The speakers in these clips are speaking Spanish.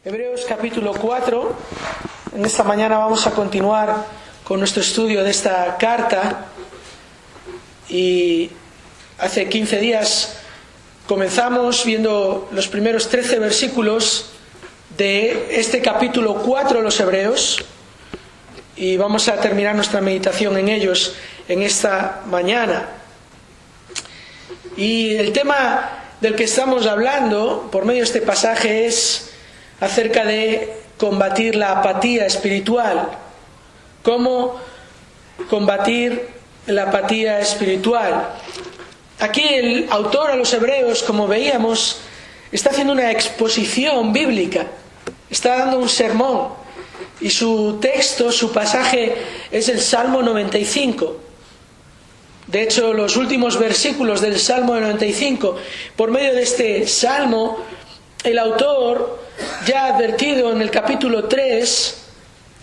Hebreos capítulo 4. En esta mañana vamos a continuar con nuestro estudio de esta carta. Y hace 15 días comenzamos viendo los primeros 13 versículos de este capítulo 4 de los Hebreos. Y vamos a terminar nuestra meditación en ellos en esta mañana. Y el tema del que estamos hablando por medio de este pasaje es acerca de combatir la apatía espiritual. ¿Cómo combatir la apatía espiritual? Aquí el autor a los Hebreos, como veíamos, está haciendo una exposición bíblica, está dando un sermón, y su texto, su pasaje es el Salmo 95. De hecho, los últimos versículos del Salmo 95, por medio de este Salmo, el autor ya ha advertido en el capítulo 3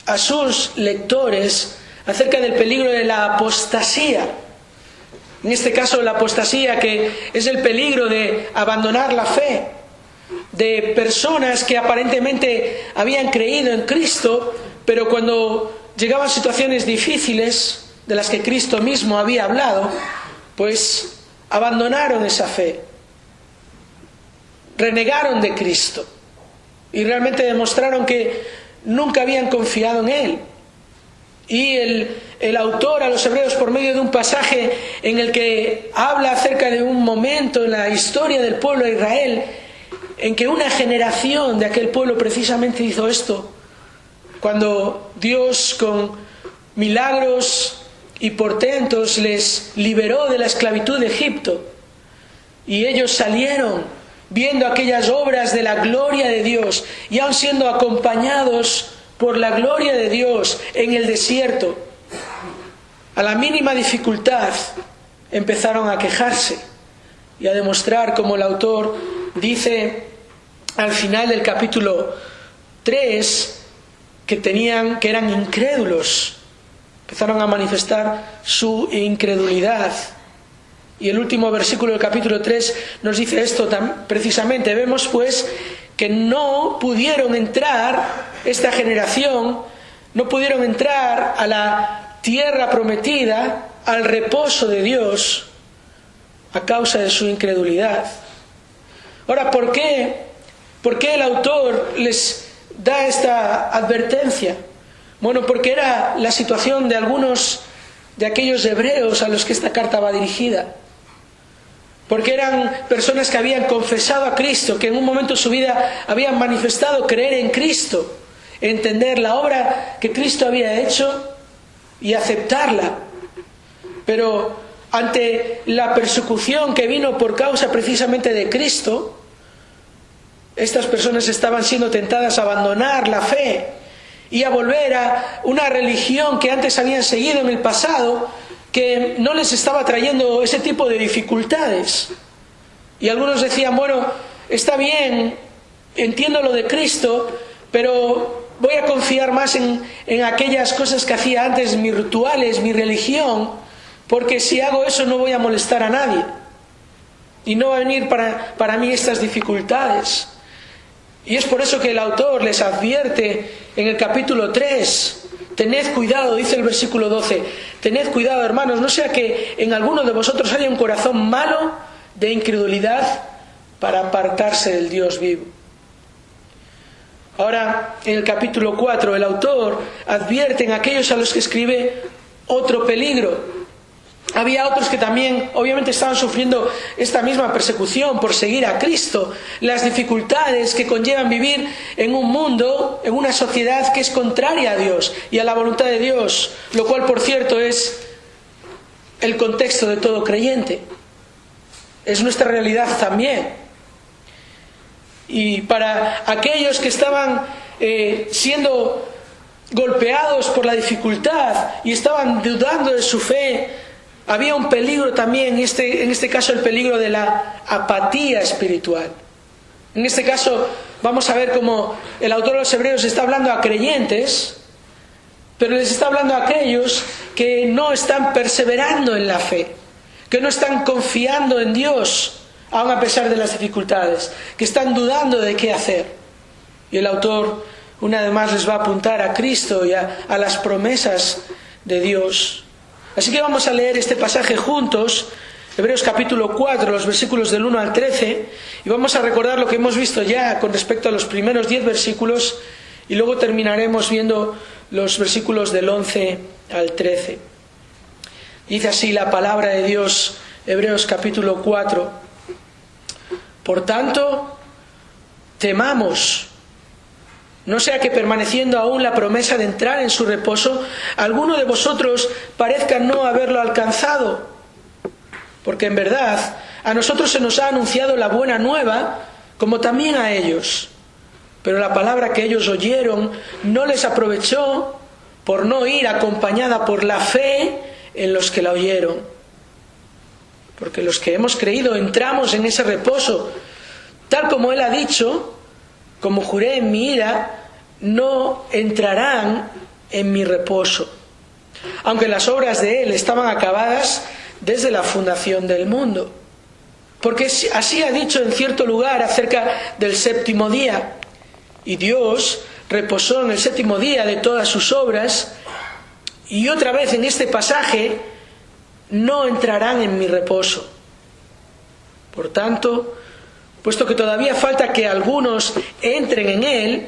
a sus lectores acerca del peligro de la apostasía. En este caso, la apostasía, que es el peligro de abandonar la fe, de personas que aparentemente habían creído en Cristo, pero cuando llegaban situaciones difíciles de las que Cristo mismo había hablado, pues abandonaron esa fe, renegaron de Cristo y realmente demostraron que nunca habían confiado en Él. Y el autor a los Hebreos, por medio de un pasaje en el que habla acerca de un momento en la historia del pueblo de Israel, en que una generación de aquel pueblo precisamente hizo esto, cuando Dios con milagros y portentos les liberó de la esclavitud de Egipto, y ellos salieron viendo aquellas obras de la gloria de Dios y aun siendo acompañados por la gloria de Dios en el desierto. A la mínima dificultad empezaron a quejarse y a demostrar, como el autor dice al final del capítulo 3, que eran incrédulos. Empezaron a manifestar su incredulidad. Y el último versículo del capítulo 3 nos dice esto precisamente. Vemos pues que no pudieron entrar, esta generación, no pudieron entrar a la tierra prometida, al reposo de Dios, a causa de su incredulidad. Ahora, ¿por qué el autor les da esta advertencia? Bueno, porque era la situación de algunos de aquellos hebreos a los que esta carta va dirigida. Porque eran personas que habían confesado a Cristo, que en un momento de su vida habían manifestado creer en Cristo, entender la obra que Cristo había hecho y aceptarla. Pero ante la persecución que vino por causa precisamente de Cristo, estas personas estaban siendo tentadas a abandonar la fe y a volver a una religión que antes habían seguido en el pasado, que no les estaba trayendo ese tipo de dificultades. Y algunos decían, bueno, está bien, entiendo lo de Cristo, pero voy a confiar más en aquellas cosas que hacía antes, mis rituales, mi religión, porque si hago eso no voy a molestar a nadie. Y no va a venir para mí estas dificultades. Y es por eso que el autor les advierte en el capítulo 3, tened cuidado, dice el versículo 12, tened cuidado, hermanos, no sea que en alguno de vosotros haya un corazón malo de incredulidad para apartarse del Dios vivo. Ahora, en el capítulo 4, el autor advierte en aquellos a los que escribe otro peligro. Había otros que también obviamente estaban sufriendo esta misma persecución por seguir a Cristo, las dificultades que conllevan vivir en un mundo, en una sociedad que es contraria a Dios y a la voluntad de Dios, lo cual por cierto es el contexto de todo creyente, es nuestra realidad también. Y para aquellos que estaban siendo golpeados por la dificultad y estaban dudando de su fe, había un peligro también, en este caso el peligro de la apatía espiritual. En este caso vamos a ver cómo el autor de los Hebreos está hablando a creyentes, pero les está hablando a aquellos que no están perseverando en la fe, que no están confiando en Dios, aun a pesar de las dificultades, que están dudando de qué hacer. Y el autor una vez más les va a apuntar a Cristo y a las promesas de Dios. Así que vamos a leer este pasaje juntos, Hebreos capítulo 4, los versículos del 1 al 13, y vamos a recordar lo que hemos visto ya con respecto a los primeros 10 versículos, y luego terminaremos viendo los versículos del 11 al 13. Dice así la palabra de Dios, Hebreos capítulo 4. Por tanto, temamos, no sea que permaneciendo aún la promesa de entrar en su reposo, alguno de vosotros parezca no haberlo alcanzado. Porque en verdad, a nosotros se nos ha anunciado la buena nueva, como también a ellos. Pero la palabra que ellos oyeron no les aprovechó por no ir acompañada por la fe en los que la oyeron. Porque los que hemos creído entramos en ese reposo, tal como Él ha dicho, como juré en mi ira, no entrarán en mi reposo. Aunque las obras de Él estaban acabadas desde la fundación del mundo. Porque así ha dicho en cierto lugar acerca del séptimo día. Y Dios reposó en el séptimo día de todas sus obras. Y otra vez en este pasaje, no entrarán en mi reposo. Por tanto, puesto que todavía falta que algunos entren en él,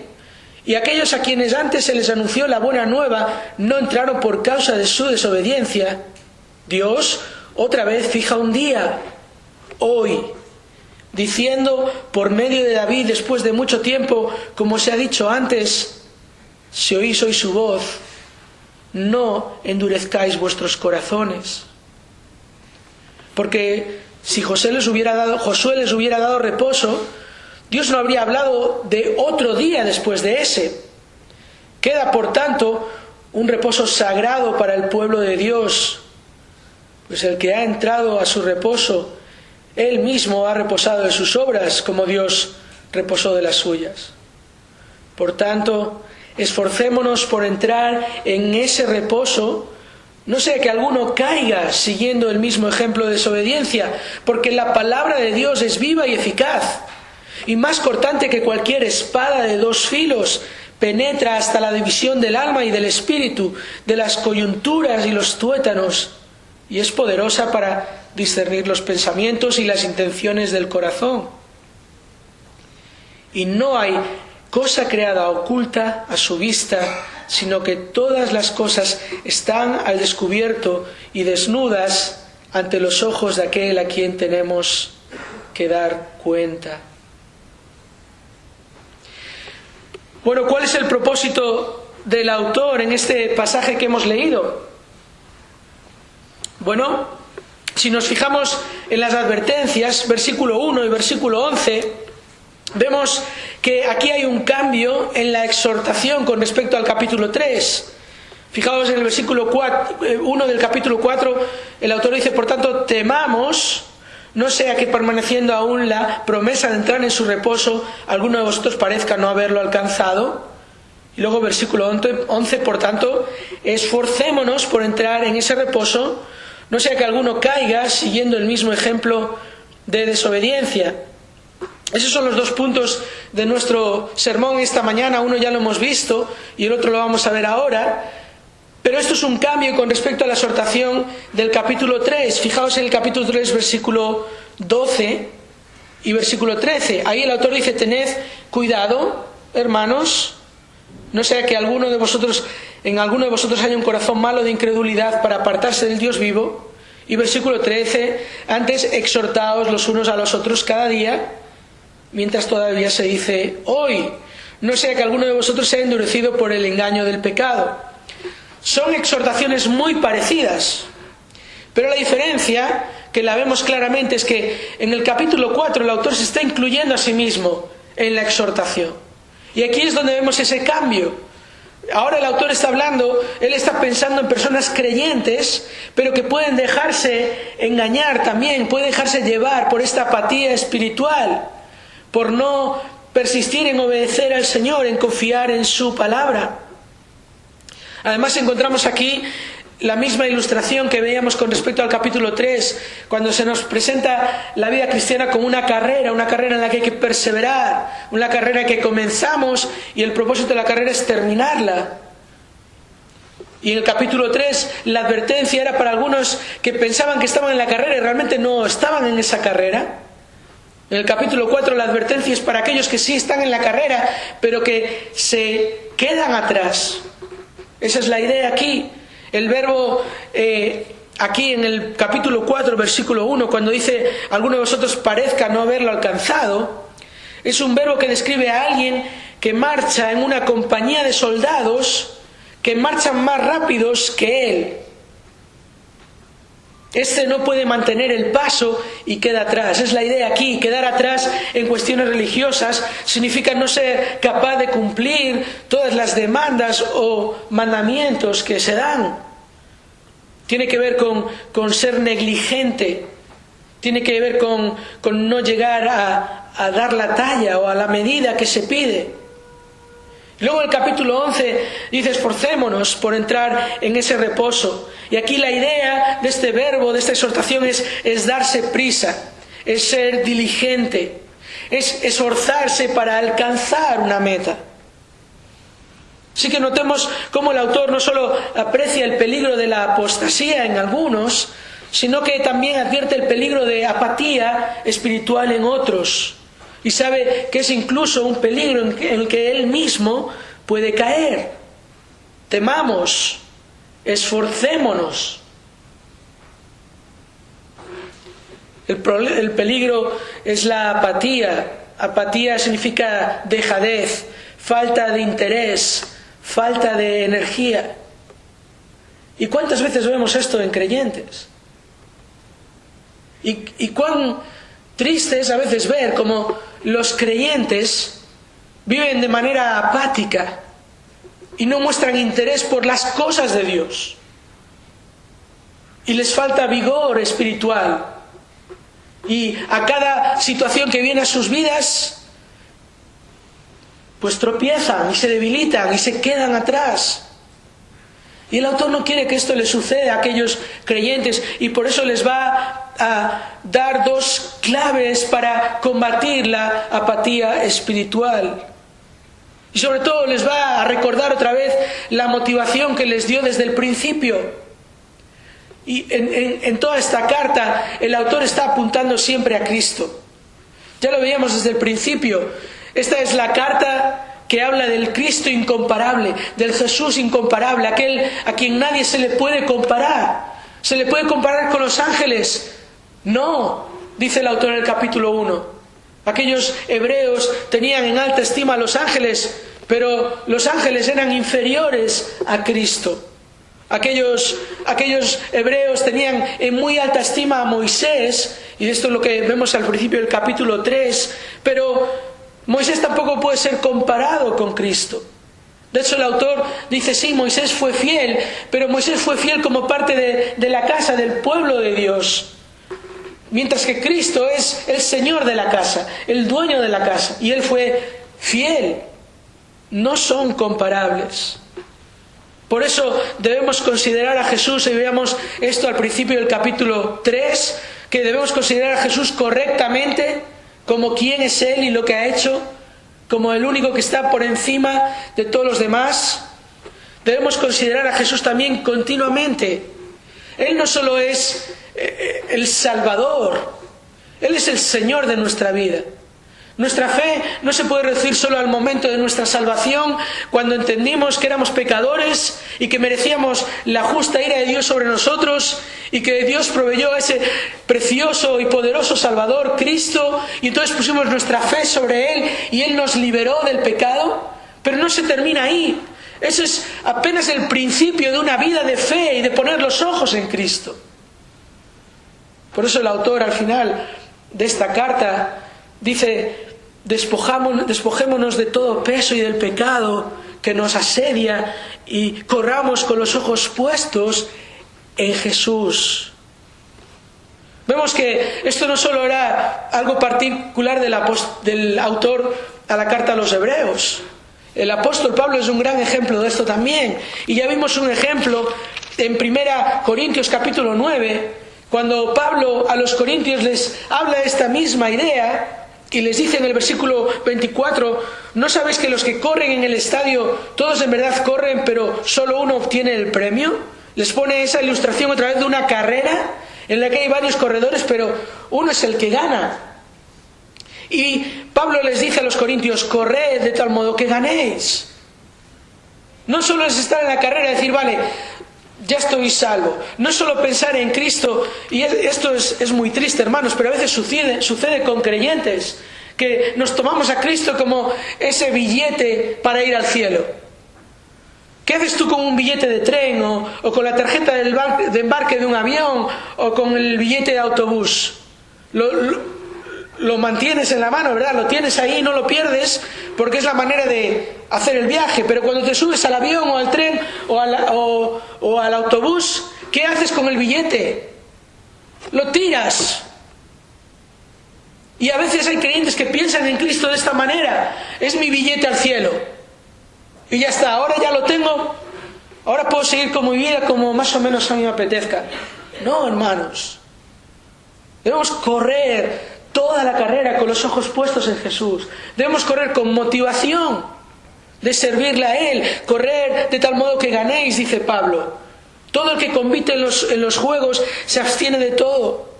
y aquellos a quienes antes se les anunció la buena nueva no entraron por causa de su desobediencia, Dios otra vez fija un día, hoy, diciendo por medio de David después de mucho tiempo, como se ha dicho antes, si oís hoy su voz, no endurezcáis vuestros corazones. Porque si Josué les hubiera dado reposo, Dios no habría hablado de otro día después de ese. Queda, por tanto, un reposo sagrado para el pueblo de Dios, pues el que ha entrado a su reposo, Él mismo ha reposado de sus obras, como Dios reposó de las suyas. Por tanto, esforcémonos por entrar en ese reposo, no sea que alguno caiga siguiendo el mismo ejemplo de desobediencia, porque la palabra de Dios es viva y eficaz, y más cortante que cualquier espada de dos filos, penetra hasta la división del alma y del espíritu, de las coyunturas y los tuétanos, y es poderosa para discernir los pensamientos y las intenciones del corazón. Y no hay cosa creada oculta a su vista, sino que todas las cosas están al descubierto y desnudas ante los ojos de aquel a quien tenemos que dar cuenta. Bueno, ¿cuál es el propósito del autor en este pasaje que hemos leído? Bueno, si nos fijamos en las advertencias, versículo 1 y versículo 11, vemos que aquí hay un cambio en la exhortación con respecto al capítulo 3. Fijaos en el versículo 1 del capítulo 4, el autor dice, por tanto, temamos, no sea que permaneciendo aún la promesa de entrar en su reposo, alguno de vosotros parezca no haberlo alcanzado. Y luego versículo 11, por tanto, esforcémonos por entrar en ese reposo, no sea que alguno caiga siguiendo el mismo ejemplo de desobediencia. Esos son los dos puntos de nuestro sermón esta mañana. Uno ya lo hemos visto y el otro lo vamos a ver ahora. Pero esto es un cambio con respecto a la exhortación del capítulo 3. Fijaos en el capítulo 3, versículo 12 y versículo 13. Ahí el autor dice, tened cuidado, hermanos, no sea que en alguno de vosotros haya un corazón malo de incredulidad para apartarse del Dios vivo. Y versículo 13, antes exhortaos los unos a los otros cada día, mientras todavía se dice hoy, no sea que alguno de vosotros sea endurecido por el engaño del pecado. Son exhortaciones muy parecidas, pero la diferencia, que la vemos claramente, es que en el capítulo 4 el autor se está incluyendo a sí mismo en la exhortación. Y aquí es donde vemos ese cambio. Ahora el autor está hablando, él está pensando en personas creyentes, pero que pueden dejarse engañar también, pueden dejarse llevar por esta apatía espiritual, por no persistir en obedecer al Señor, en confiar en su palabra. Además encontramos aquí la misma ilustración que veíamos con respecto al capítulo 3, cuando se nos presenta la vida cristiana como una carrera en la que hay que perseverar, una carrera que comenzamos y el propósito de la carrera es terminarla. Y en el capítulo 3 la advertencia era para algunos que pensaban que estaban en la carrera y realmente no estaban en esa carrera. En el capítulo 4 la advertencia es para aquellos que sí están en la carrera, pero que se quedan atrás. Esa es la idea aquí. El verbo aquí en el capítulo 4, versículo 1, cuando dice alguno de vosotros parezca no haberlo alcanzado, es un verbo que describe a alguien que marcha en una compañía de soldados que marchan más rápidos que él. Este no puede mantener el paso y queda atrás. Es la idea aquí. Quedar atrás en cuestiones religiosas significa no ser capaz de cumplir todas las demandas o mandamientos que se dan. Tiene que ver con ser negligente. Tiene que ver con no llegar a dar la talla o a la medida que se pide. Luego el capítulo 11 dice: esforcémonos por entrar en ese reposo. Y aquí la idea de este verbo, de esta exhortación es darse prisa, es ser diligente, es esforzarse para alcanzar una meta. Así que notemos cómo el autor no solo aprecia el peligro de la apostasía en algunos, sino que también advierte el peligro de apatía espiritual en otros. Y sabe que es incluso un peligro en el que él mismo puede caer. Temamos, esforcémonos. El peligro es la apatía. Apatía significa dejadez, falta de interés, falta de energía. ¿Y cuántas veces vemos esto en creyentes? Y cuán triste es a veces ver cómo los creyentes viven de manera apática y no muestran interés por las cosas de Dios. Y les falta vigor espiritual. Y a cada situación que viene a sus vidas, pues tropiezan y se debilitan y se quedan atrás. Y el autor no quiere que esto le suceda a aquellos creyentes, y por eso les va a dar dos claves para combatir la apatía espiritual. Y sobre todo les va a recordar otra vez la motivación que les dio desde el principio. Y en toda esta carta el autor está apuntando siempre a Cristo. Ya lo veíamos desde el principio. Esta es la carta que habla del Cristo incomparable, del Jesús incomparable, aquel a quien nadie se le puede comparar. ¿Se le puede comparar con los ángeles? No, dice el autor en el capítulo 1. Aquellos hebreos tenían en alta estima a los ángeles, pero los ángeles eran inferiores a Cristo. Aquellos hebreos tenían en muy alta estima a Moisés, y esto es lo que vemos al principio del capítulo 3, pero Moisés tampoco puede ser comparado con Cristo. De hecho, el autor dice, sí, Moisés fue fiel, pero Moisés fue fiel como parte de la casa, del pueblo de Dios. Mientras que Cristo es el Señor de la casa, el dueño de la casa, y Él fue fiel. No son comparables. Por eso debemos considerar a Jesús, y veamos esto al principio del capítulo 3, que debemos considerar a Jesús correctamente, como quién es Él y lo que ha hecho, como el único que está por encima de todos los demás. Debemos considerar a Jesús también continuamente. Él no solo es el Salvador, Él es el Señor de nuestra vida. Nuestra fe no se puede reducir solo al momento de nuestra salvación, cuando entendimos que éramos pecadores y que merecíamos la justa ira de Dios sobre nosotros, y que Dios proveyó a ese precioso y poderoso Salvador, Cristo, y entonces pusimos nuestra fe sobre Él y Él nos liberó del pecado. Pero no se termina ahí. Ese es apenas el principio de una vida de fe y de poner los ojos en Cristo. Por eso el autor al final de esta carta dice: despojémonos de todo peso y del pecado que nos asedia y corramos con los ojos puestos en Jesús. Vemos que esto no solo era algo particular del autor a la carta a los hebreos. El apóstol Pablo es un gran ejemplo de esto también. Y ya vimos un ejemplo en 1 Corintios capítulo 9, cuando Pablo a los corintios les habla de esta misma idea, y les dice en el versículo 24, ¿no sabéis que los que corren en el estadio, todos en verdad corren, pero solo uno obtiene el premio? Les pone esa ilustración otra vez de una carrera en la que hay varios corredores, pero uno es el que gana. Y Pablo les dice a los corintios, corred de tal modo que ganéis. No solo es estar en la carrera y decir, vale, ya estoy salvo. No es solo pensar en Cristo, y esto es muy triste, hermanos, pero a veces sucede con creyentes, que nos tomamos a Cristo como ese billete para ir al cielo. ¿Qué haces tú con un billete de tren, o con la tarjeta de embarque de un avión, o con el billete de autobús? Lo mantienes en la mano, ¿verdad? Lo tienes ahí, no lo pierdes, porque es la manera de hacer el viaje. Pero cuando te subes al avión o al tren o al autobús, ¿qué haces con el billete? Lo tiras. Y a veces hay creyentes que piensan en Cristo de esta manera. Es mi billete al cielo. Y ya está, ahora ya lo tengo. Ahora puedo seguir con mi vida como más o menos a mí me apetezca. No, hermanos. Debemos correr toda la carrera con los ojos puestos en Jesús. Debemos correr con motivación de servirle a Él. Correr de tal modo que ganéis, dice Pablo. Todo el que compite en los juegos se abstiene de todo.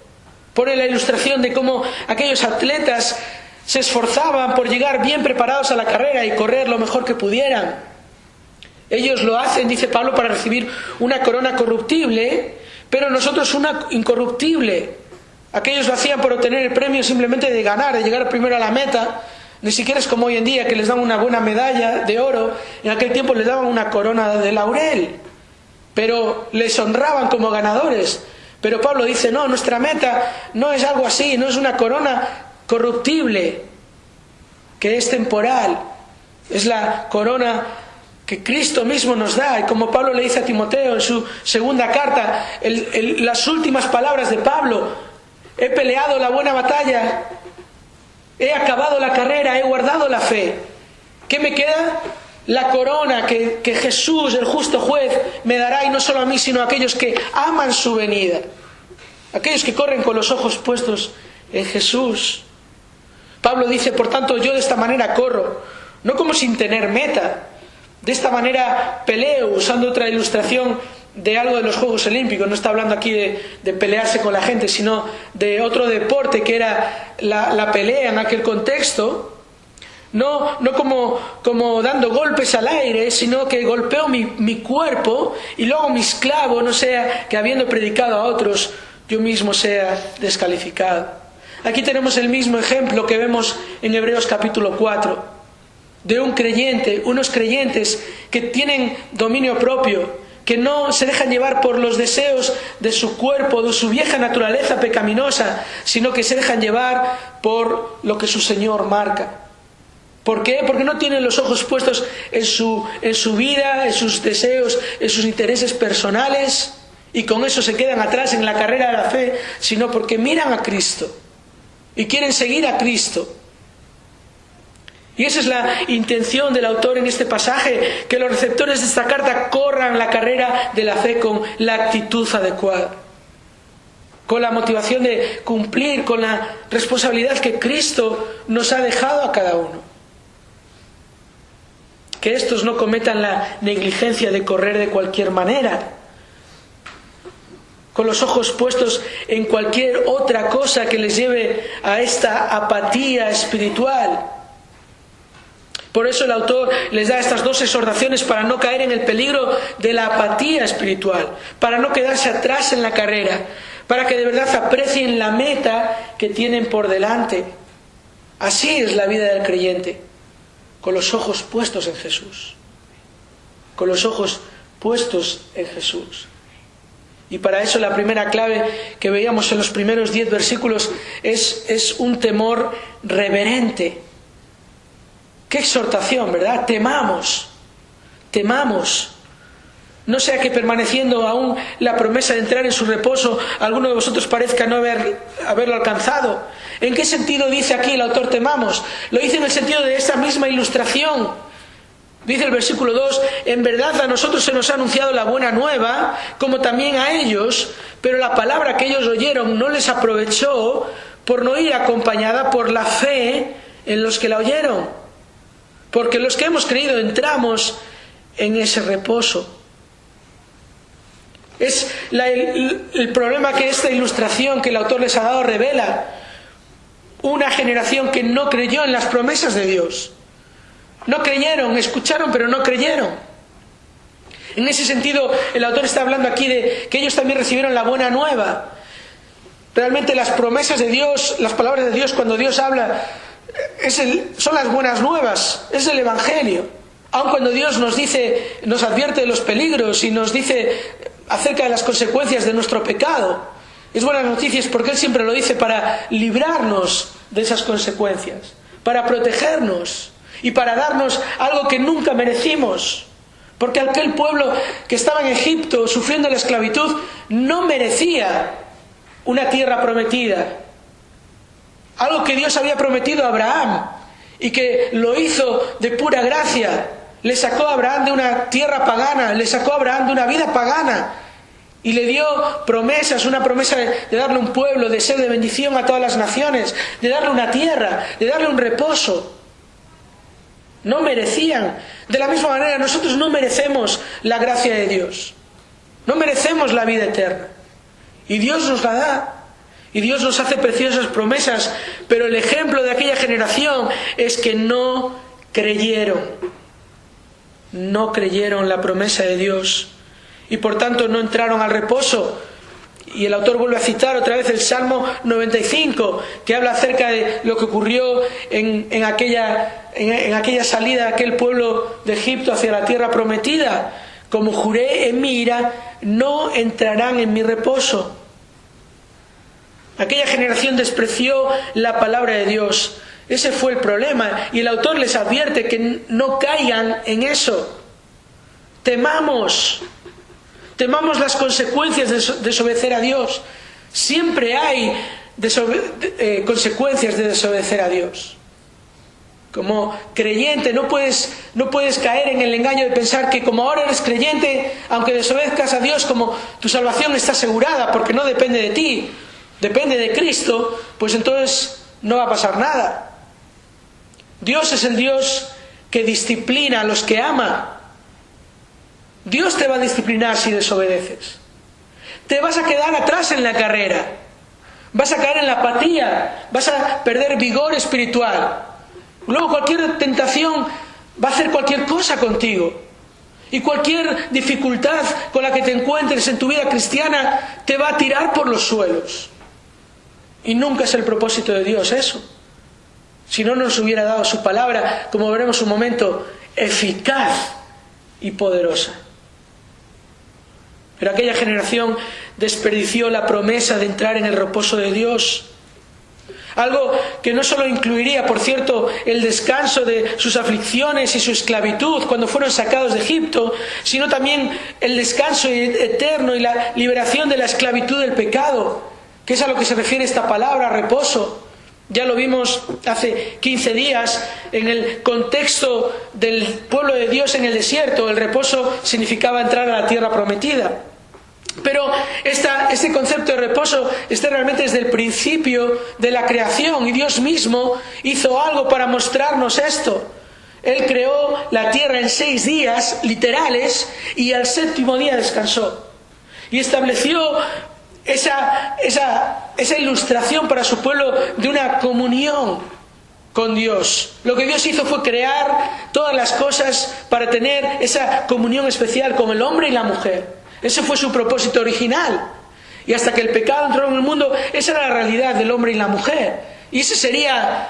Pone la ilustración de cómo aquellos atletas se esforzaban por llegar bien preparados a la carrera y correr lo mejor que pudieran. Ellos lo hacen, dice Pablo, para recibir una corona corruptible, pero nosotros una incorruptible. Aquellos lo hacían por obtener el premio simplemente de ganar, de llegar primero a la meta. Ni siquiera es como hoy en día, que les dan una buena medalla de oro. En aquel tiempo les daban una corona de laurel, pero les honraban como ganadores. Pero Pablo dice, no, nuestra meta no es algo así, no es una corona corruptible, que es temporal. Es la corona que Cristo mismo nos da. Y como Pablo le dice a Timoteo en su segunda carta, las últimas palabras de Pablo: he peleado la buena batalla, he acabado la carrera, he guardado la fe. ¿Qué me queda? La corona que Jesús, el justo juez, me dará, y no solo a mí, sino a aquellos que aman su venida. Aquellos que corren con los ojos puestos en Jesús. Pablo dice, por tanto, yo de esta manera corro, no como sin tener meta. De esta manera peleo, usando otra ilustración de algo de los Juegos Olímpicos. No está hablando aquí de pelearse con la gente, sino de otro deporte que era la pelea en aquel contexto. No como dando golpes al aire, sino que golpeo mi cuerpo y luego mi esclavo, no sea que habiendo predicado a otros, yo mismo sea descalificado. Aquí tenemos el mismo ejemplo que vemos en Hebreos capítulo 4, de un creyente, unos creyentes que tienen dominio propio, que no se dejan llevar por los deseos de su cuerpo, de su vieja naturaleza pecaminosa, sino que se dejan llevar por lo que su Señor marca. ¿Por qué? Porque no tienen los ojos puestos en su vida, en sus deseos, en sus intereses personales, y con eso se quedan atrás en la carrera de la fe, sino porque miran a Cristo y quieren seguir a Cristo. Y esa es la intención del autor en este pasaje, que los receptores de esta carta corran la carrera de la fe con la actitud adecuada, con la motivación de cumplir con la responsabilidad que Cristo nos ha dejado a cada uno. Que estos no cometan la negligencia de correr de cualquier manera, con los ojos puestos en cualquier otra cosa que les lleve a esta apatía espiritual. Por eso el autor les da estas dos exhortaciones para no caer en el peligro de la apatía espiritual, para no quedarse atrás en la carrera, para que de verdad aprecien la meta que tienen por delante. Así es la vida del creyente, con los ojos puestos en Jesús, con los ojos puestos en Jesús. Y para eso la primera clave que veíamos en los primeros 10 versículos es un temor reverente. Qué exhortación, ¿verdad? Temamos. No sea que permaneciendo aún la promesa de entrar en su reposo, alguno de vosotros parezca no haberlo alcanzado. ¿En qué sentido dice aquí el autor temamos? Lo dice en el sentido de esa misma ilustración Dice el versículo 2, en verdad a nosotros se nos ha anunciado la buena nueva, como también a ellos, pero la palabra que ellos oyeron no les aprovechó por no ir acompañada por la fe en los que la oyeron. Porque los que hemos creído entramos en ese reposo. Es el problema que esta ilustración que el autor les ha dado revela. Una generación que no creyó en las promesas de Dios. No creyeron, escucharon, pero no creyeron. En ese sentido, el autor está hablando aquí de que ellos también recibieron la buena nueva. Realmente las promesas de Dios, las palabras de Dios, cuando Dios habla, son las buenas nuevas, es el Evangelio. Aun cuando Dios nos dice, nos advierte de los peligros y nos dice acerca de las consecuencias de nuestro pecado, es buenas noticias porque Él siempre lo dice para librarnos de esas consecuencias, para protegernos y para darnos algo que nunca merecimos. Porque aquel pueblo que estaba en Egipto sufriendo la esclavitud no merecía una tierra prometida. Algo que Dios había prometido a Abraham y que lo hizo de pura gracia. Le sacó a Abraham de una tierra pagana, le sacó a Abraham de una vida pagana y le dio promesas, una promesa de darle un pueblo, de ser de bendición a todas las naciones, de darle una tierra, de darle un reposo. No merecían. De la misma manera, nosotros no merecemos la gracia de Dios. No merecemos la vida eterna. Y Dios nos la da. Y Dios nos hace preciosas promesas. Pero el ejemplo de aquella generación es que no creyeron. No creyeron la promesa de Dios. Y por tanto no entraron al reposo. Y el autor vuelve a citar otra vez el Salmo 95, que habla acerca de lo que ocurrió en aquella salida de aquel pueblo de Egipto hacia la tierra prometida. Como juré en mi ira, no entrarán en mi reposo. Aquella generación despreció la palabra de Dios. Ese fue el problema. Y el autor les advierte que no caigan en eso. Temamos las consecuencias de desobedecer a Dios. Siempre hay consecuencias de desobedecer a Dios. Como creyente no puedes caer en el engaño de pensar que como ahora eres creyente, aunque desobedezcas a Dios, como tu salvación está asegurada porque no depende de ti, depende de Cristo, pues entonces no va a pasar nada. Dios es el Dios que disciplina a los que ama. Dios te va a disciplinar si desobedeces. Te vas a quedar atrás en la carrera. Vas a caer en la apatía. Vas a perder vigor espiritual. Luego cualquier tentación va a hacer cualquier cosa contigo. Y cualquier dificultad con la que te encuentres en tu vida cristiana te va a tirar por los suelos. Y nunca es el propósito de Dios eso. Si no nos hubiera dado su palabra, como veremos un momento, eficaz y poderosa. Pero aquella generación desperdició la promesa de entrar en el reposo de Dios. Algo que no solo incluiría, por cierto, el descanso de sus aflicciones y su esclavitud cuando fueron sacados de Egipto, sino también el descanso eterno y la liberación de la esclavitud del pecado, que es a lo que se refiere esta palabra, reposo. Ya lo vimos hace 15 días en el contexto del pueblo de Dios en el desierto. El reposo significaba entrar a la tierra prometida. Pero este concepto de reposo está realmente desde el principio de la creación y Dios mismo hizo algo para mostrarnos esto. Él creó la tierra en 6 días literales y al 7º día descansó. Y estableció esa ilustración para su pueblo de una comunión con Dios. Lo que Dios hizo fue crear todas las cosas para tener esa comunión especial con el hombre y la mujer. Ese fue su propósito original. Y hasta que el pecado entró en el mundo, esa era la realidad del hombre y la mujer. Y ese sería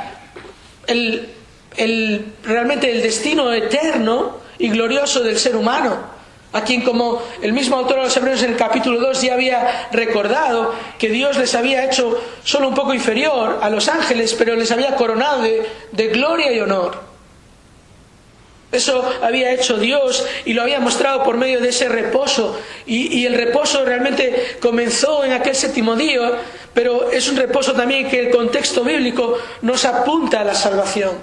realmente el destino eterno y glorioso del ser humano, a quien, como el mismo autor de los Hebreos en el capítulo 2 ya había recordado, que Dios les había hecho solo un poco inferior a los ángeles, pero les había coronado de gloria y honor. Eso había hecho Dios y lo había mostrado por medio de ese reposo. Y el reposo realmente comenzó en aquel 7º día, pero es un reposo también que el contexto bíblico nos apunta a la salvación.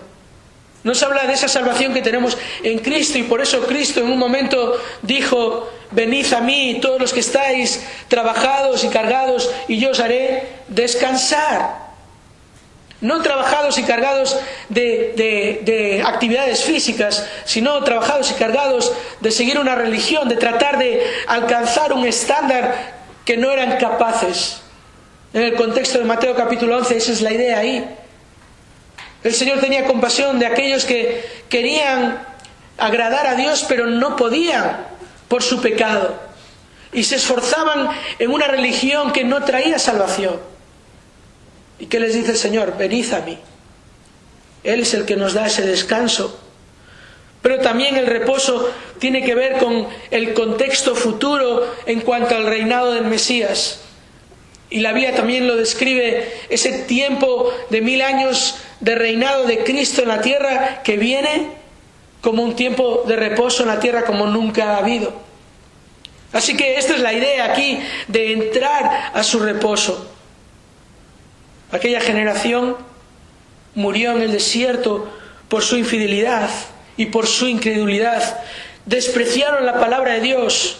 Nos habla de esa salvación que tenemos en Cristo, y por eso Cristo en un momento dijo: venid a mí todos los que estáis trabajados y cargados, y yo os haré descansar. No trabajados y cargados de actividades físicas, sino trabajados y cargados de seguir una religión, de tratar de alcanzar un estándar que no eran capaces. En el contexto de Mateo capítulo 11, esa es la idea ahí. El Señor tenía compasión de aquellos que querían agradar a Dios, pero no podían por su pecado, y se esforzaban en una religión que no traía salvación. ¿Y qué les dice el Señor? Venid a mí. Él es el que nos da ese descanso. Pero también el reposo tiene que ver con el contexto futuro en cuanto al reinado del Mesías. Y la Biblia también lo describe, ese tiempo de 1000 años de reinado de Cristo en la tierra, que viene como un tiempo de reposo en la tierra como nunca ha habido. Así que esta es la idea aquí, de entrar a su reposo. Aquella generación murió en el desierto por su infidelidad y por su incredulidad. Despreciaron la palabra de Dios.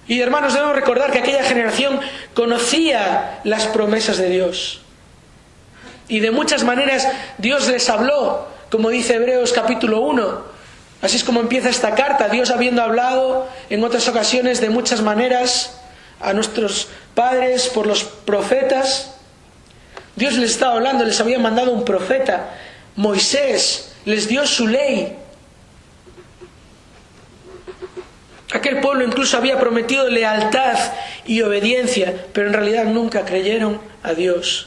Y hermanos, debemos recordar que aquella generación conocía las promesas de Dios. Y de muchas maneras Dios les habló, como dice Hebreos capítulo 1. Así es como empieza esta carta, Dios habiendo hablado en otras ocasiones de muchas maneras a nuestros padres por los profetas. Dios les estaba hablando, les había mandado un profeta, Moisés, les dio su ley. Aquel pueblo incluso había prometido lealtad y obediencia, pero en realidad nunca creyeron a Dios.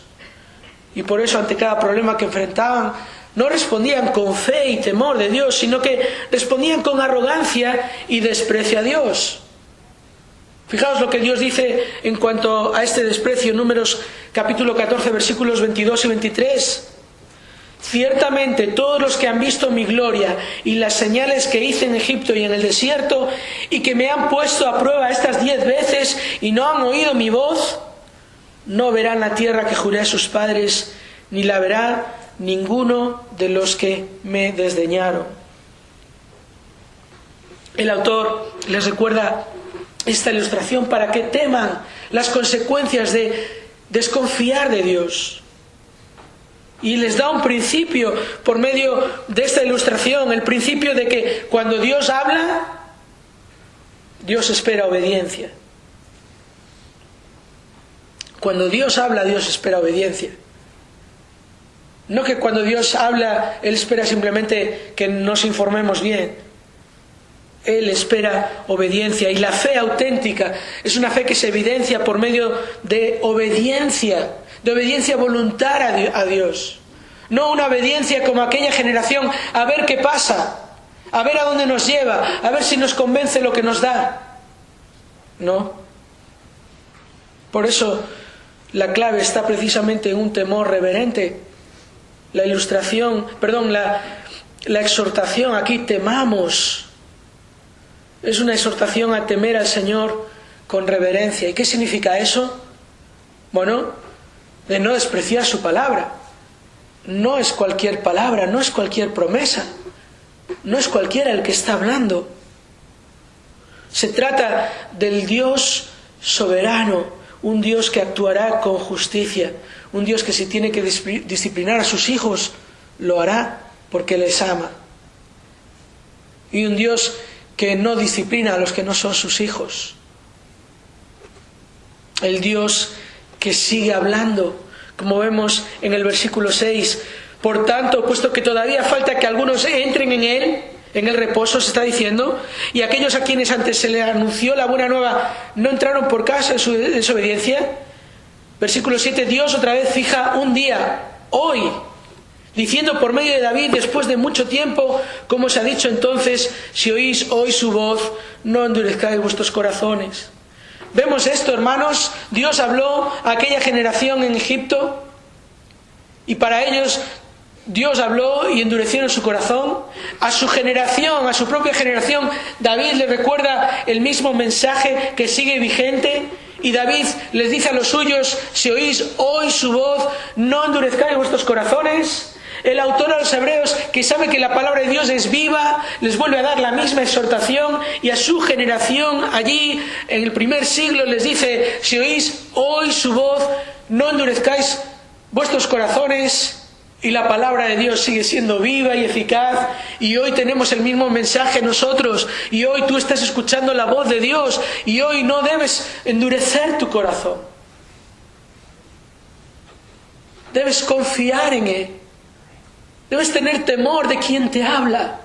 Y por eso, ante cada problema que enfrentaban, no respondían con fe y temor de Dios, sino que respondían con arrogancia y desprecio a Dios. Fijaos lo que Dios dice en cuanto a este desprecio, Números capítulo 14, versículos 22 y 23. Ciertamente todos los que han visto mi gloria y las señales que hice en Egipto y en el desierto, y que me han puesto a prueba estas 10 veces y no han oído mi voz, no verán la tierra que juré a sus padres, ni la verá ninguno de los que me desdeñaron. El autor les recuerda esta ilustración para que teman las consecuencias de desconfiar de Dios. Y les da un principio por medio de esta ilustración, el principio de que cuando Dios habla, Dios espera obediencia. Cuando Dios habla, Dios espera obediencia. No que cuando Dios habla, Él espera simplemente que nos informemos bien. Él espera obediencia, y la fe auténtica es una fe que se evidencia por medio de obediencia voluntaria a Dios. No una obediencia como aquella generación, a ver qué pasa, a ver a dónde nos lleva, a ver si nos convence lo que nos da. No. Por eso la clave está precisamente en un temor reverente. La exhortación aquí, temamos. Es una exhortación a temer al Señor con reverencia. ¿Y qué significa eso? Bueno, de no despreciar su palabra. No es cualquier palabra, no es cualquier promesa, no es cualquiera el que está hablando. Se trata del Dios soberano, un Dios que actuará con justicia, un Dios que si tiene que disciplinar a sus hijos, lo hará porque les ama. Y un Dios que no disciplina a los que no son sus hijos. El Dios que sigue hablando, como vemos en el versículo 6. Por tanto, puesto que todavía falta que algunos entren en él, en el reposo se está diciendo, y aquellos a quienes antes se les anunció la buena nueva no entraron por causa de su desobediencia. Versículo 7, Dios otra vez fija un día, hoy, diciendo por medio de David, después de mucho tiempo, como se ha dicho entonces, si oís hoy su voz, no endurezcáis vuestros corazones. ¿Vemos esto, hermanos? Dios habló a aquella generación en Egipto, y para ellos Dios habló y endurecieron su corazón. A su generación, a su propia generación, David les recuerda el mismo mensaje que sigue vigente, y David les dice a los suyos, si oís hoy su voz, no endurezcáis vuestros corazones. el autor a los hebreos, que sabe que la palabra de Dios es viva, les vuelve a dar la misma exhortación, y a su generación allí en el primer siglo les dice: si oís hoy su voz, no endurezcáis vuestros corazones. Y la palabra de Dios sigue siendo viva y eficaz, y hoy tenemos el mismo mensaje nosotros, y hoy tú estás escuchando la voz de Dios, y hoy no debes endurecer tu corazón. Debes confiar en Él. Debes tener temor de quien te habla.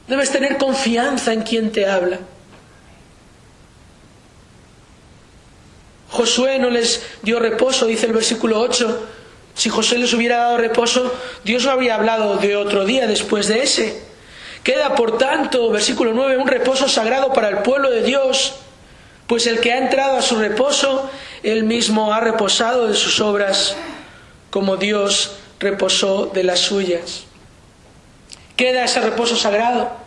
Debes tener confianza en quien te habla. Josué no les dio reposo, dice el versículo 8. Si Josué les hubiera dado reposo, Dios no habría hablado de otro día después de ese. Queda, por tanto, versículo 9, un reposo sagrado para el pueblo de Dios, pues el que ha entrado a su reposo, él mismo ha reposado de sus obras, como Dios reposó de las suyas. Queda ese reposo sagrado.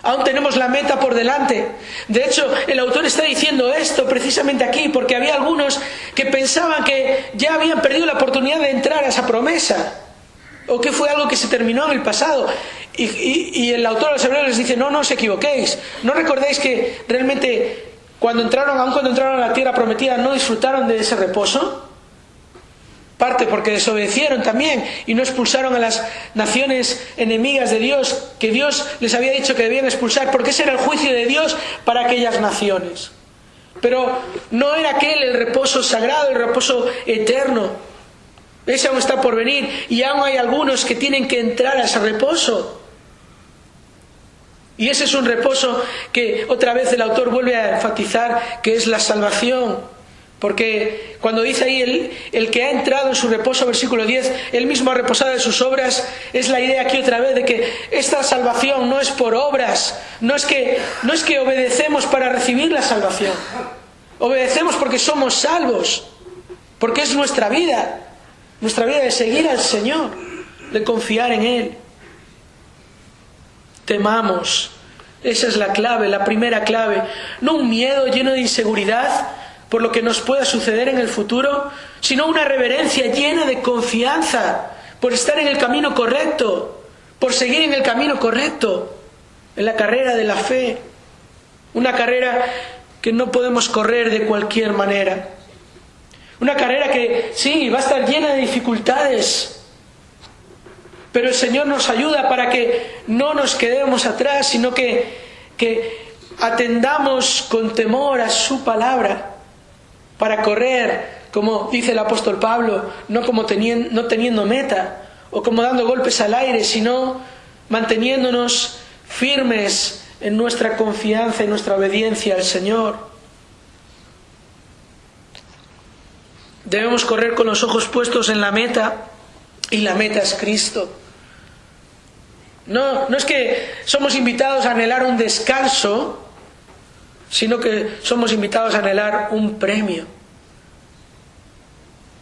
Aún tenemos la meta por delante. De hecho, el autor está diciendo esto precisamente aquí, porque había algunos que pensaban que ya habían perdido la oportunidad de entrar a esa promesa, o que fue algo que se terminó en el pasado. Y el autor de los hebreos les dice: no os equivoquéis. ¿No recordáis que realmente cuando entraron a la tierra prometida no disfrutaron de ese reposo? Parte porque desobedecieron también y no expulsaron a las naciones enemigas de Dios, que Dios les había dicho que debían expulsar, porque ese era el juicio de Dios para aquellas naciones. Pero no era aquel el reposo sagrado, el reposo eterno. Ese aún está por venir, y aún hay algunos que tienen que entrar a ese reposo. Y ese es un reposo que otra vez el autor vuelve a enfatizar, que es la salvación. Porque cuando dice ahí el que ha entrado en su reposo, versículo 10, él mismo ha reposado de sus obras, es la idea aquí otra vez de que esta salvación no es por obras, no es que obedecemos para recibir la salvación. Obedecemos porque somos salvos, porque es nuestra vida de seguir al Señor, de confiar en Él. Temamos, esa es la clave, la primera clave. No un miedo lleno de inseguridad por lo que nos pueda suceder en el futuro, sino una reverencia llena de confianza por estar en el camino correcto, por seguir en el camino correcto, en la carrera de la fe. Una carrera que no podemos correr de cualquier manera. Una carrera que sí, va a estar llena de dificultades, pero el Señor nos ayuda para que no nos quedemos atrás, sino que atendamos con temor a su palabra, para correr, como dice el apóstol Pablo, no teniendo meta, o como dando golpes al aire, sino manteniéndonos firmes en nuestra confianza y nuestra obediencia al Señor. Debemos correr con los ojos puestos en la meta, y la meta es Cristo. No es que somos invitados a anhelar un descanso, sino que somos invitados a anhelar un premio.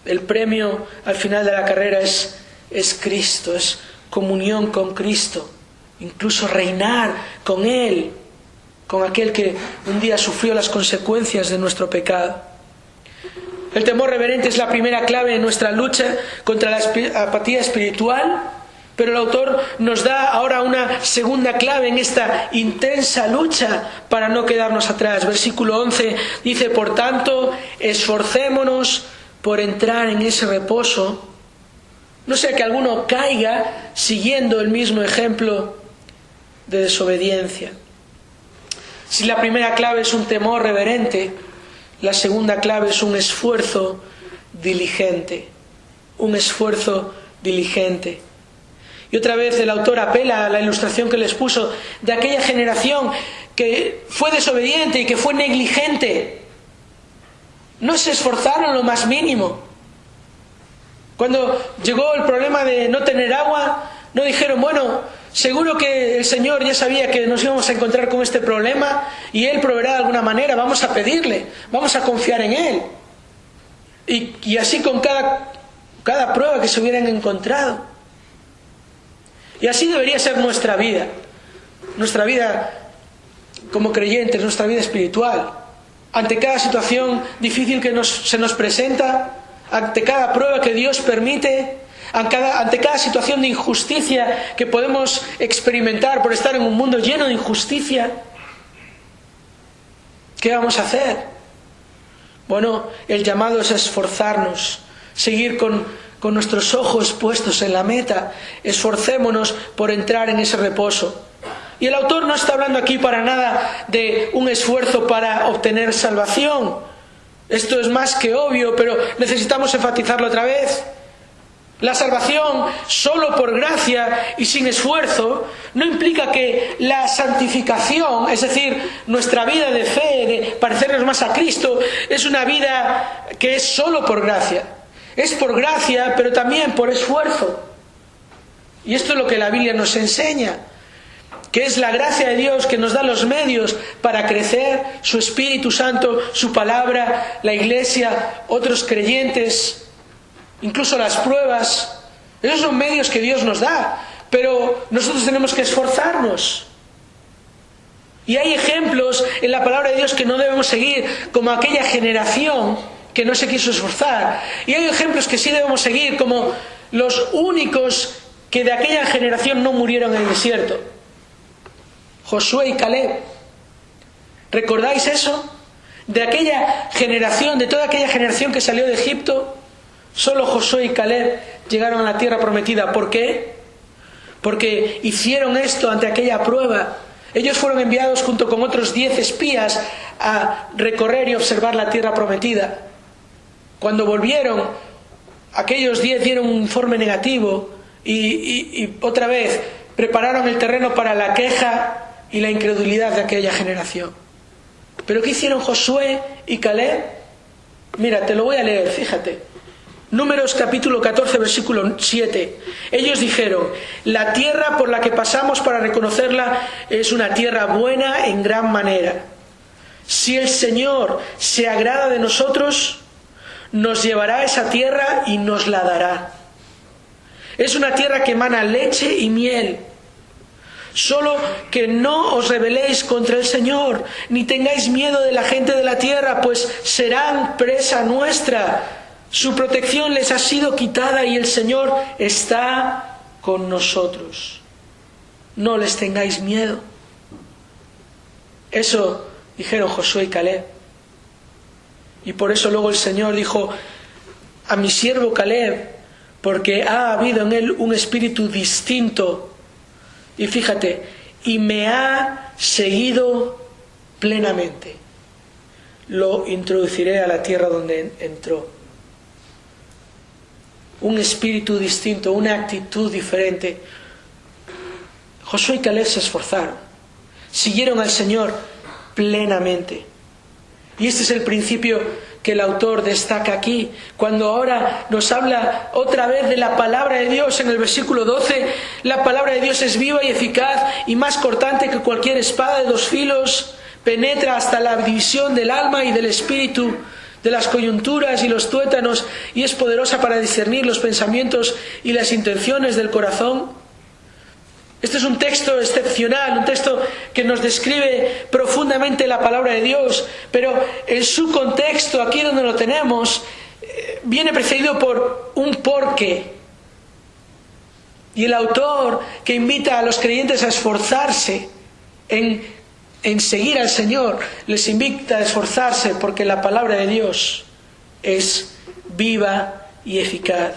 El premio al final de la carrera es Cristo, es comunión con Cristo, incluso reinar con Él, con aquel que un día sufrió las consecuencias de nuestro pecado. El temor reverente es la primera clave en nuestra lucha contra la apatía espiritual, pero el autor nos da ahora una segunda clave en esta intensa lucha para no quedarnos atrás. Versículo 11 dice: por tanto, esforcémonos por entrar en ese reposo, no sea que alguno caiga siguiendo el mismo ejemplo de desobediencia. Si la primera clave es un temor reverente, la segunda clave es un esfuerzo diligente. Un esfuerzo diligente. Y otra vez el autor apela a la ilustración que les puso de aquella generación que fue desobediente y que fue negligente. No se esforzaron lo más mínimo. Cuando llegó el problema de no tener agua, no dijeron: bueno, seguro que el Señor ya sabía que nos íbamos a encontrar con este problema y Él proveerá de alguna manera, vamos a pedirle, vamos a confiar en Él. Y así con cada prueba que se hubieran encontrado. Y así debería ser nuestra vida como creyentes, nuestra vida espiritual. Ante cada situación difícil que se nos presenta, ante cada prueba que Dios permite, ante cada situación de injusticia que podemos experimentar por estar en un mundo lleno de injusticia, ¿qué vamos a hacer? Bueno, el llamado es esforzarnos, seguir con nuestros ojos puestos en la meta. Esforcémonos por entrar en ese reposo. Y el autor no está hablando aquí para nada de un esfuerzo para obtener salvación. Esto es más que obvio, pero necesitamos enfatizarlo otra vez. La salvación solo por gracia y sin esfuerzo no implica que la santificación, es decir, nuestra vida de fe, de parecernos más a Cristo, es una vida que es solo por gracia. Es por gracia, pero también por esfuerzo. Y esto es lo que la Biblia nos enseña, que es la gracia de Dios que nos da los medios para crecer, su Espíritu Santo, su palabra, la Iglesia, otros creyentes, incluso las pruebas. Esos son medios que Dios nos da, pero nosotros tenemos que esforzarnos. Y hay ejemplos en la palabra de Dios que no debemos seguir, como aquella generación que no se quiso esforzar. Y hay ejemplos que sí debemos seguir, como los únicos que de aquella generación no murieron en el desierto: Josué y Caleb. ¿Recordáis eso? De aquella generación, de toda aquella generación que salió de Egipto, solo Josué y Caleb llegaron a la tierra prometida. ¿Por qué? Porque hicieron esto ante aquella prueba. Ellos fueron enviados junto con otros 10 espías a recorrer y observar la tierra prometida. Cuando volvieron, aquellos 10 dieron un informe negativo y otra vez prepararon el terreno para la queja y la incredulidad de aquella generación. ¿Pero qué hicieron Josué y Caleb? Mira, te lo voy a leer, fíjate. Números capítulo 14, versículo 7. Ellos dijeron: la tierra por la que pasamos para reconocerla es una tierra buena en gran manera. Si el Señor se agrada de nosotros, nos llevará a esa tierra y nos la dará. Es una tierra que emana leche y miel. Solo que no os rebeléis contra el Señor, ni tengáis miedo de la gente de la tierra, pues serán presa nuestra. Su protección les ha sido quitada y el Señor está con nosotros. No les tengáis miedo. Eso dijeron Josué y Caleb. Y por eso luego el Señor dijo a mi siervo Caleb, porque ha habido en él un espíritu distinto. Y fíjate, y me ha seguido plenamente. Lo introduciré a la tierra donde entró. Un espíritu distinto, una actitud diferente. Josué y Caleb se esforzaron, siguieron al Señor plenamente. Y este es el principio que el autor destaca aquí, cuando ahora nos habla otra vez de la palabra de Dios en el versículo 12. La palabra de Dios es viva y eficaz y más cortante que cualquier espada de 2 filos, penetra hasta la división del alma y del espíritu, de las coyunturas y los tuétanos, y es poderosa para discernir los pensamientos y las intenciones del corazón. Este es un texto excepcional, un texto que nos describe profundamente la palabra de Dios, pero en su contexto, aquí donde lo tenemos, viene precedido por un porqué. Y el autor, que invita a los creyentes a esforzarse en seguir al Señor, les invita a esforzarse porque la palabra de Dios es viva y eficaz.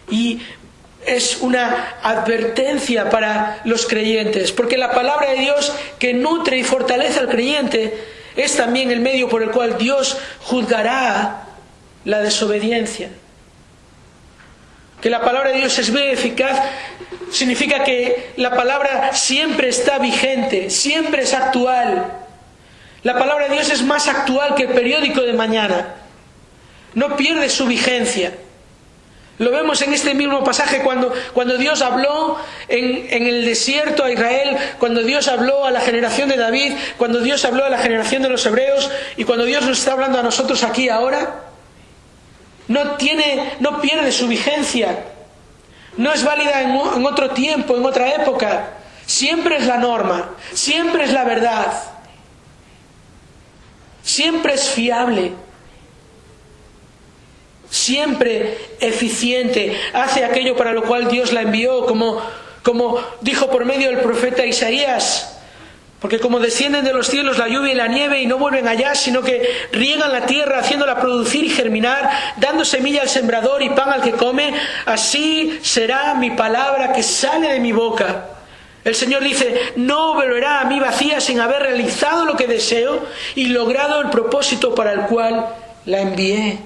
Y es una advertencia para los creyentes, porque la palabra de Dios, que nutre y fortalece al creyente, es también el medio por el cual Dios juzgará la desobediencia. Que la palabra de Dios es viva y eficaz significa que la palabra siempre está vigente, siempre es actual. La palabra de Dios es más actual que el periódico de mañana. No pierde su vigencia. Lo vemos en este mismo pasaje cuando Dios habló en el desierto a Israel, cuando Dios habló a la generación de David, cuando Dios habló a la generación de los hebreos, y cuando Dios nos está hablando a nosotros aquí ahora. No pierde su vigencia. No es válida en otro tiempo, en otra época. Siempre es la norma, siempre es la verdad, siempre es fiable. siempre eficiente, hace aquello para lo cual Dios la envió, como dijo por medio del profeta Isaías. Porque como descienden de los cielos la lluvia y la nieve y no vuelven allá, sino que riegan la tierra haciéndola producir y germinar, dando semilla al sembrador y pan al que come, así será mi palabra que sale de mi boca. El Señor dice, no volverá a mí vacía sin haber realizado lo que deseo y logrado el propósito para el cual la envié.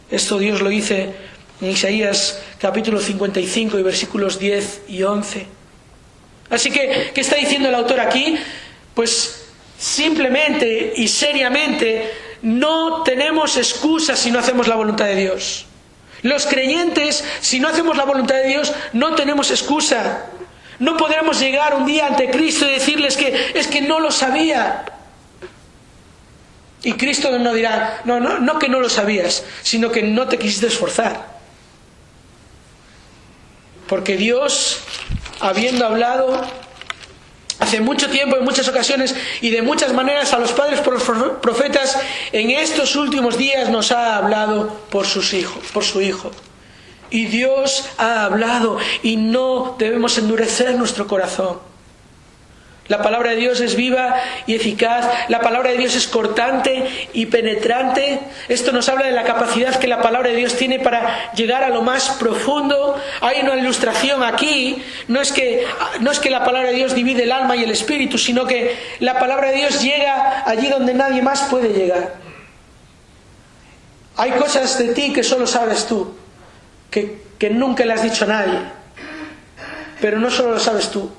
Esto Dios lo dice en Isaías capítulo 55 y versículos 10 y 11. Así que, ¿qué está diciendo el autor aquí? Pues simplemente y seriamente no tenemos excusas si no hacemos la voluntad de Dios. Los creyentes, si no hacemos la voluntad de Dios, no tenemos excusa. No podremos llegar un día ante Cristo y decirles que es que no lo sabía. Y Cristo no dirá, no que no lo sabías, sino que no te quisiste esforzar. Porque Dios, habiendo hablado hace mucho tiempo, en muchas ocasiones y de muchas maneras a los padres por los profetas, en estos últimos días nos ha hablado por su Hijo. Y Dios ha hablado y no debemos endurecer nuestro corazón. La palabra de Dios es viva y eficaz. La palabra de Dios es cortante y penetrante. Esto nos habla de la capacidad que la palabra de Dios tiene para llegar a lo más profundo. Hay una ilustración aquí. No es que la palabra de Dios divide el alma y el espíritu, sino que la palabra de Dios llega allí donde nadie más puede llegar. Hay cosas de ti que solo sabes tú, que nunca le has dicho a nadie. Pero no solo lo sabes tú.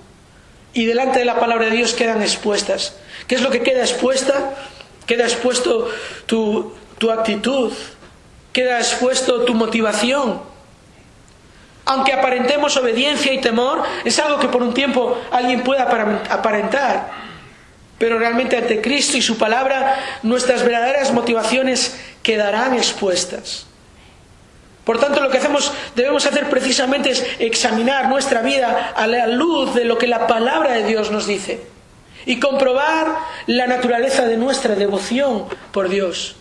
Y delante de la palabra de Dios quedan expuestas. ¿Qué es lo que queda expuesta? Queda expuesto tu actitud. Queda expuesto tu motivación. Aunque aparentemos obediencia y temor, es algo que por un tiempo alguien pueda aparentar. Pero realmente ante Cristo y su palabra, nuestras verdaderas motivaciones quedarán expuestas. Por tanto, lo que debemos hacer precisamente es examinar nuestra vida a la luz de lo que la palabra de Dios nos dice y comprobar la naturaleza de nuestra devoción por Dios.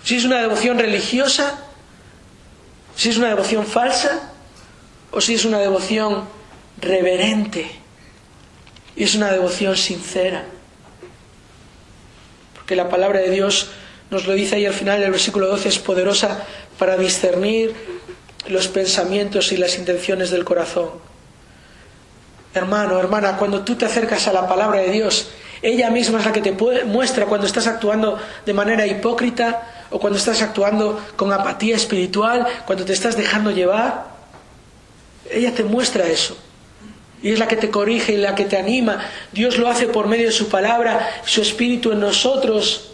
Si es una devoción religiosa, si es una devoción falsa o si es una devoción reverente y es una devoción sincera. Porque la palabra de Dios nos lo dice ahí al final del versículo 12, es poderosa para discernir los pensamientos y las intenciones del corazón. Hermano, hermana, cuando tú te acercas a la palabra de Dios, ella misma es la que te muestra cuando estás actuando de manera hipócrita o cuando estás actuando con apatía espiritual, cuando te estás dejando llevar. Ella te muestra eso. Y es la que te corrige y la que te anima. Dios lo hace por medio de su palabra, su espíritu en nosotros,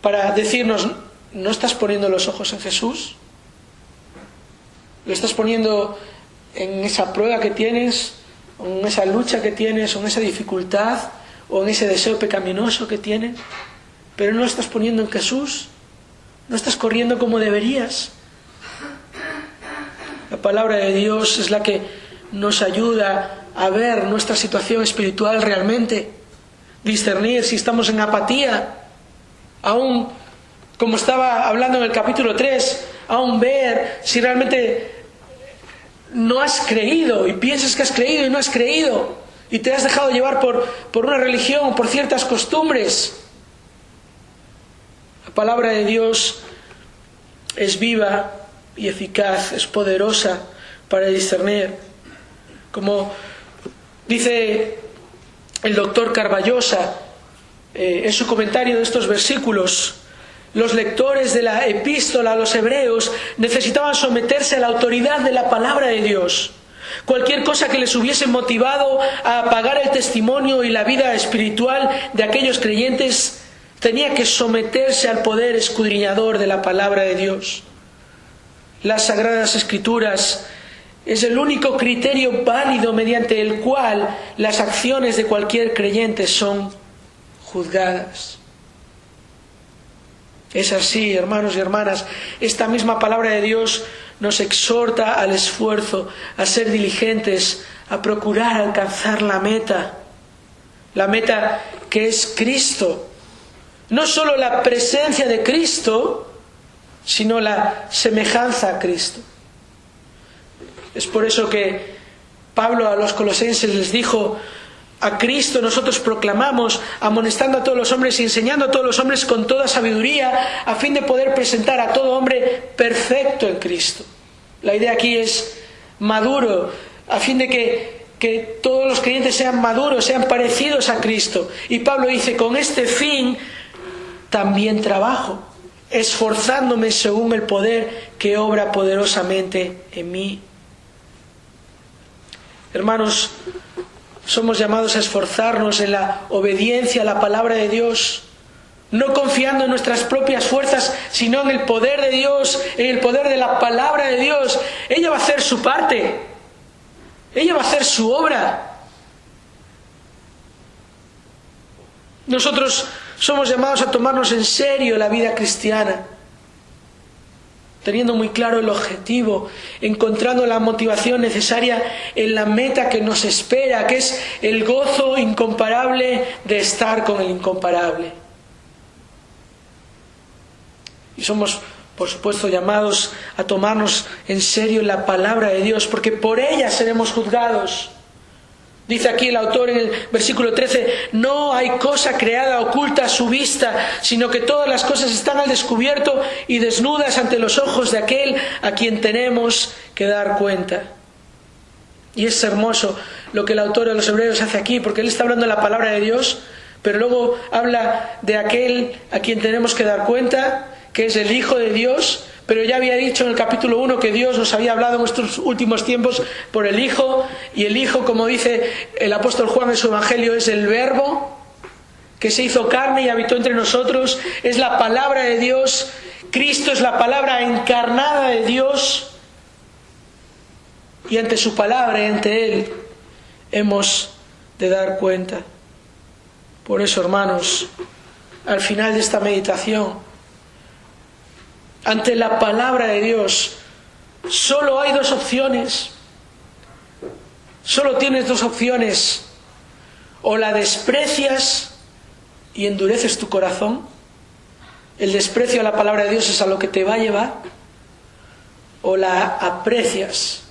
para decirnos, ¿no estás poniendo los ojos en Jesús? ¿Lo estás poniendo en esa prueba que tienes, o en esa lucha que tienes, o en esa dificultad, o en ese deseo pecaminoso que tienes? Pero no lo estás poniendo en Jesús. No estás corriendo como deberías. La palabra de Dios es la que nos ayuda a ver nuestra situación espiritual realmente, discernir si estamos en apatía, aún como estaba hablando en el capítulo 3, aún ver si realmente no has creído y piensas que has creído y no has creído y te has dejado llevar por una religión o por ciertas costumbres. La palabra de Dios es viva y eficaz, es poderosa para discernir. Como dice el doctor Carballosa en su comentario de estos versículos, los lectores de la epístola a los hebreos necesitaban someterse a la autoridad de la palabra de Dios. Cualquier cosa que les hubiese motivado a apagar el testimonio y la vida espiritual de aquellos creyentes tenía que someterse al poder escudriñador de la palabra de Dios. Las Sagradas Escrituras es el único criterio válido mediante el cual las acciones de cualquier creyente son juzgadas. Es así, hermanos y hermanas. Esta misma palabra de Dios nos exhorta al esfuerzo, a ser diligentes, a procurar alcanzar la meta que es Cristo. No solo la presencia de Cristo, sino la semejanza a Cristo. Es por eso que Pablo a los colosenses les dijo: a Cristo nosotros proclamamos, amonestando a todos los hombres y enseñando a todos los hombres con toda sabiduría, a fin de poder presentar a todo hombre perfecto en Cristo. La idea aquí es maduro, a fin de que todos los creyentes sean maduros, sean parecidos a Cristo. Y Pablo dice: con este fin también trabajo, esforzándome según el poder que obra poderosamente en mí. Hermanos, somos llamados a esforzarnos en la obediencia a la palabra de Dios, no confiando en nuestras propias fuerzas, sino en el poder de Dios, en el poder de la palabra de Dios. Ella va a hacer su parte, ella va a hacer su obra. Nosotros somos llamados a tomarnos en serio la vida cristiana, teniendo muy claro el objetivo, encontrando la motivación necesaria en la meta que nos espera, que es el gozo incomparable de estar con el incomparable. Y somos, por supuesto, llamados a tomarnos en serio la palabra de Dios, porque por ella seremos juzgados. Dice aquí el autor en el versículo 13: no hay cosa creada oculta a su vista, sino que todas las cosas están al descubierto y desnudas ante los ojos de aquel a quien tenemos que dar cuenta. Y es hermoso lo que el autor de los Hebreos hace aquí, porque él está hablando de la palabra de Dios, pero luego habla de aquel a quien tenemos que dar cuenta, que es el Hijo de Dios. Pero ya había dicho en el capítulo 1 que Dios nos había hablado en estos últimos tiempos por el Hijo, y el Hijo, como dice el apóstol Juan en su Evangelio, es el Verbo que se hizo carne y habitó entre nosotros, es la palabra de Dios. Cristo es la palabra encarnada de Dios, y ante su palabra y ante Él hemos de dar cuenta. Por eso, hermanos, al final de esta meditación, ante la palabra de Dios, solo hay dos opciones. Solo tienes dos opciones: o la desprecias y endureces tu corazón. El desprecio a la palabra de Dios es a lo que te va a llevar. O la aprecias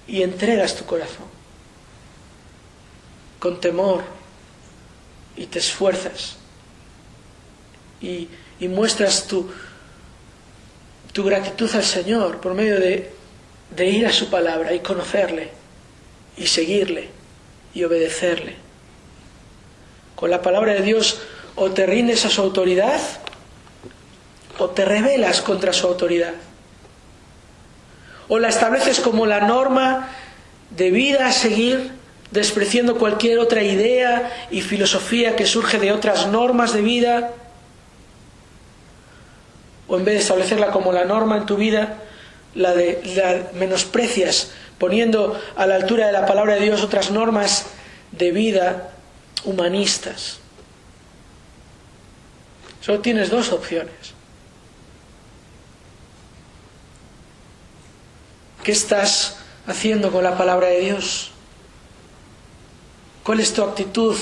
y entregas tu corazón con temor, y te esfuerzas y muestras tu gratitud al Señor por medio de ir a su palabra y conocerle y seguirle y obedecerle. Con la palabra de Dios o te rindes a su autoridad o te rebelas contra su autoridad. O la estableces como la norma de vida a seguir, despreciando cualquier otra idea y filosofía que surge de otras normas de vida. O en vez de establecerla como la norma en tu vida, la menosprecias, poniendo a la altura de la palabra de Dios otras normas de vida humanistas. Solo tienes dos opciones. ¿Qué estás haciendo con la palabra de Dios? ¿Cuál es tu actitud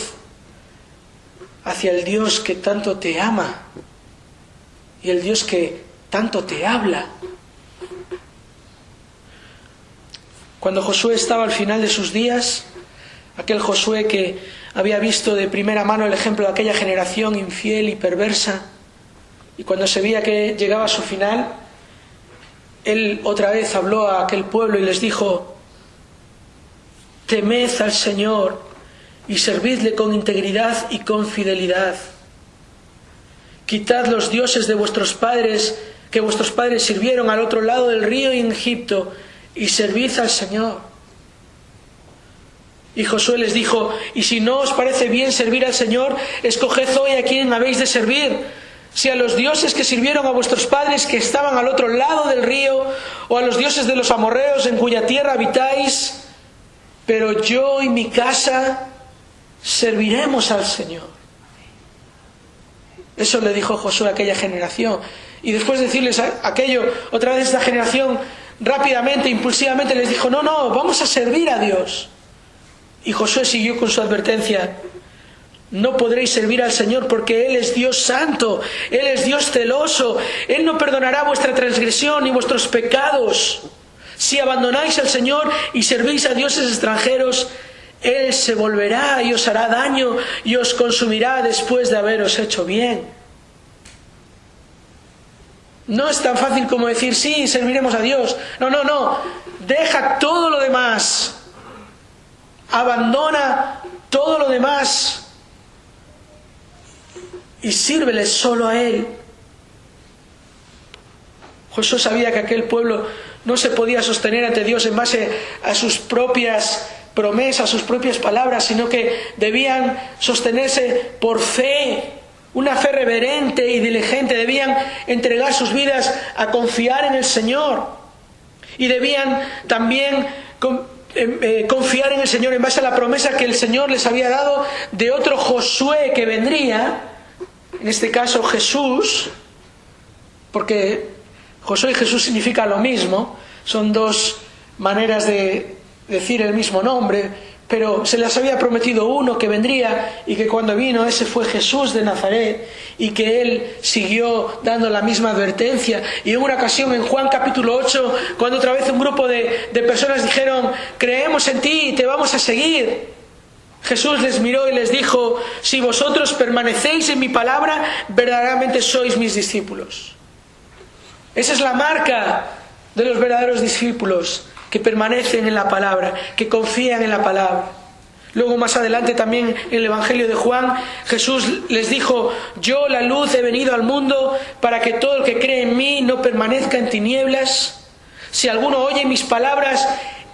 hacia el Dios que tanto te ama y el Dios que tanto te habla? Cuando Josué estaba al final de sus días, aquel Josué que había visto de primera mano el ejemplo de aquella generación infiel y perversa, y cuando se veía que llegaba a su final, él otra vez habló a aquel pueblo y les dijo: temed al Señor y servidle con integridad y con fidelidad. Quitad los dioses de vuestros padres, que vuestros padres sirvieron al otro lado del río en Egipto, y servid al Señor. Y Josué les dijo: y si no os parece bien servir al Señor, escoged hoy a quién habéis de servir, si a los dioses que sirvieron a vuestros padres, que estaban al otro lado del río, o a los dioses de los amorreos en cuya tierra habitáis, pero yo y mi casa serviremos al Señor. Eso le dijo Josué a aquella generación. Y después de decirles aquello, otra vez esta generación rápidamente, impulsivamente les dijo: no, vamos a servir a Dios. Y Josué siguió con su advertencia: No podréis servir al Señor porque Él es Dios santo, Él es Dios celoso, Él no perdonará vuestra transgresión ni vuestros pecados. Si abandonáis al Señor y servís a dioses extranjeros, Él se volverá y os hará daño y os consumirá después de haberos hecho bien. No es tan fácil como decir, sí, serviremos a Dios. No. Deja todo lo demás. Abandona todo lo demás. Y sírvele solo a Él. Josué sabía que aquel pueblo no se podía sostener ante Dios en base a sus propias promesas, sus propias palabras, sino que debían sostenerse por fe, una fe reverente y diligente. Debían entregar sus vidas a confiar en el Señor. Y debían también confiar en el Señor en base a la promesa que el Señor les había dado de otro Josué que vendría, en este caso Jesús, porque Josué y Jesús significa lo mismo, son dos maneras de decir el mismo nombre, pero se les había prometido uno que vendría y que cuando vino ese fue Jesús de Nazaret y que Él siguió dando la misma advertencia. Y en una ocasión en Juan capítulo 8, cuando otra vez un grupo de personas dijeron, creemos en ti y te vamos a seguir, Jesús les miró y les dijo, si vosotros permanecéis en mi palabra, verdaderamente sois mis discípulos. Esa es la marca de los verdaderos discípulos, que permanecen en la palabra, que confían en la palabra. Luego más adelante también en el Evangelio de Juan, Jesús les dijo, yo la luz he venido al mundo para que todo el que cree en mí no permanezca en tinieblas. Si alguno oye mis palabras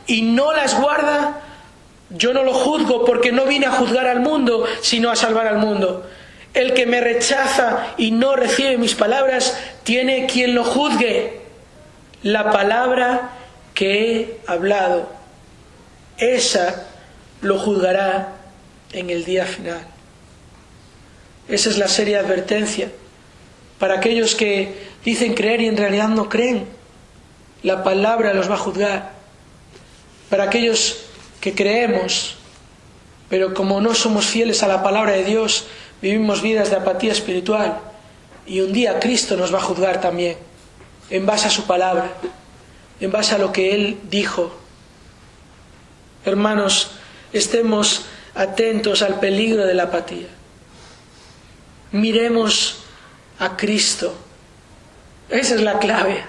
y no las guarda, yo no lo juzgo, porque no vine a juzgar al mundo, sino a salvar al mundo. El que me rechaza y no recibe mis palabras, tiene quien lo juzgue. La palabra que he hablado, esa lo juzgará en el día final. Esa es la seria advertencia para aquellos que dicen creer y en realidad no creen. La palabra los va a juzgar. Para aquellos que creemos, pero como no somos fieles a la palabra de Dios, vivimos vidas de apatía espiritual, y un día Cristo nos va a juzgar también, en base a su palabra, en base a lo que Él dijo. Hermanos, estemos atentos al peligro de la apatía. Miremos a Cristo. Esa es la clave.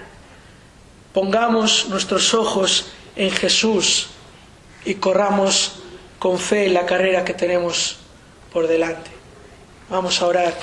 Pongamos nuestros ojos en Jesús y corramos con fe la carrera que tenemos por delante. Vamos a orar.